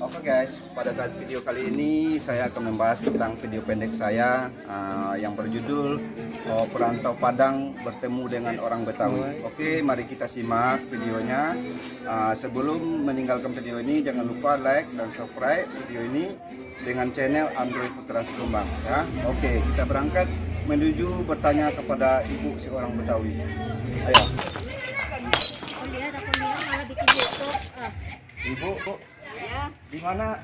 Oke guys, pada video kali ini saya akan membahas tentang video pendek saya yang berjudul Perantau Padang Bertemu dengan Orang Betawi. Oke, mari kita simak videonya. Sebelum meninggalkan video ini, jangan lupa like dan subscribe video ini dengan channel Android Putra Sikumbang. Ya, oke, kita berangkat menuju bertanya kepada ibu seorang Betawi. Ayo. Ibu, Bu, Ya. di mana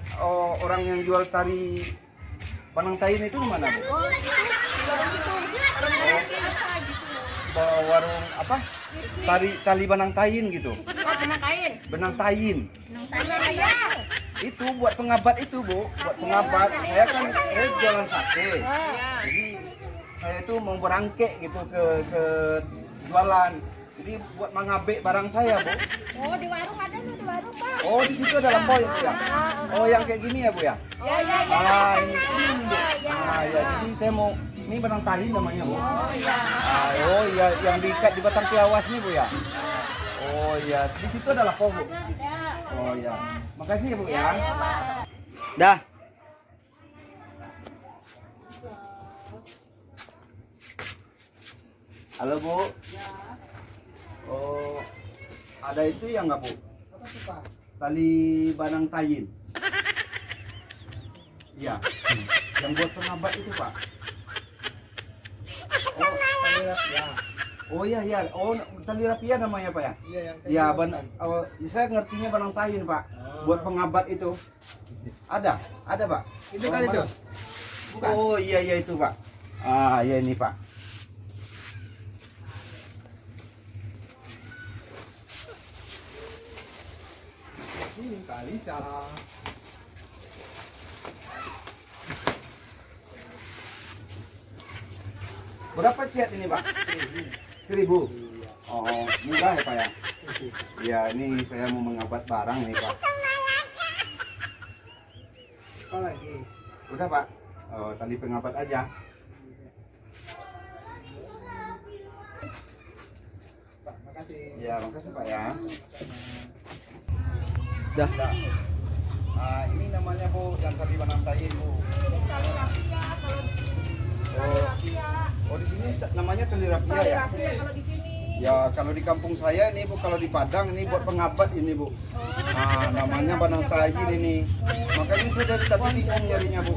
orang yang jual tari Banang Tayin itu di mana, Bu? Warung apa? Tali Banang Tayin gitu. Benang kain. Benang Tayin. Benang kain ya. Itu buat pengabat itu, Bu. Buat pengabat. Saya jualan sate. Jadi saya itu mau berangke gitu ke jualan. Jadi buat mengabek barang saya, Bu. Oh, di warung ada di warung, Pak. Oh, di situ ada lampu ya, Bu, ya? Oh, yang kayak gini ya, Bu ya? Ya, ya, ya. Ini, Bu. Ya, jadi saya mau ini Benang Tahin namanya, Bu. Oh, iya. Oh, iya, yang diikat di batang piawas nih, Bu ya? Oh, iya. Di situ ada lampu, Bu. Oh, iya. Makasih ya, Bu ya. Ya, Pak. Dah. Halo, Bu. Oh, ada itu ya nggak, Bu? Tali Banang Tayin. Iya. Yang buat pengabat itu, Pak. Oh, tali rapia. Oh iya, iya. Oh, tali rapia namanya, Pak ya? Iya, yang Iya, saya ngertinya Banang Tayin, Pak. Buat pengabat itu. Ada, Pak. Itu kan itu. Bukan. Oh iya, iya itu, Pak. Iya ini, Pak. Ini kali salah. Berapa siat ini, Pak? 1.000. Oh, murah ya, Pak ya? Iya, ini saya mau mengabat barang nih, Pak. Apa lagi? Udah, Pak. Oh, tali pengabat aja. Pak, makasih. Ya, makasih, Pak ya. Dah. Ini namanya, Bu, yang tali Banang Tayin, Bu. Tali rapia kalau Oh, rapia. oh di sini namanya tali rapia Tali ya? rapia kalau di sini. Ya, kalau di kampung saya ini, Bu, kalau di Padang ini buat pengabat ini, Bu. Namanya Banang Tayin ini. Makanya saya dari tadi bingung nyarinya, Bu.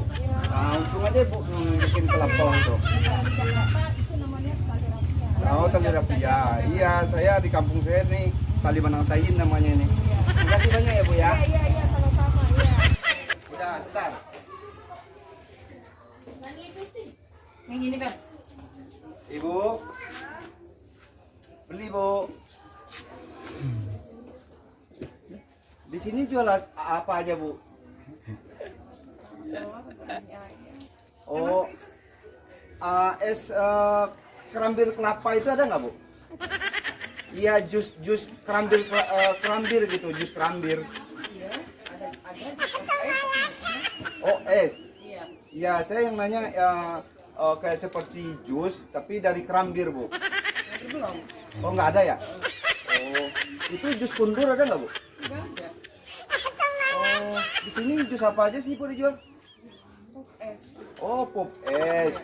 Untung aja, Bu, bikin kelapong tuh. Di Jakarta itu namanya tali rapia. Oh, tali rapia. Iya, saya di kampung saya nih tali Banang Tayin namanya ini. Terima kasih banyak ya, Bu ya. Iya, iya, sama-sama, iya. Udah, start. Yang ini, Bang. Ibu. Beli, Bu. Di sini jual apa aja, Bu? Oh, es kerambir kelapa itu ada nggak, Bu? Iya, jus kerambir kerambir gitu, jus kerambir. Iya, ada. Oh, es. Iya. Iya, saya yang nanya kayak seperti jus tapi dari kerambir, Bu. Oh, nggak ada ya? Oh, itu jus kundur ada nggak, Bu? Enggak ada. Oh, di sini jus apa aja sih, Bu, dijual? Es. Oh, pop es.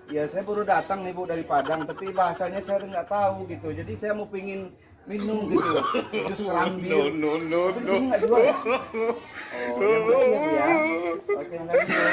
Ya, saya baru datang nih, Bu, dari Padang, tapi bahasanya saya nggak tahu gitu. Jadi saya mau pingin minum gitu, jus kerambir. Tapi di sini nggak jual ya? Oh, yang bersih ya, Bu ya. Oke, makasih, Bu.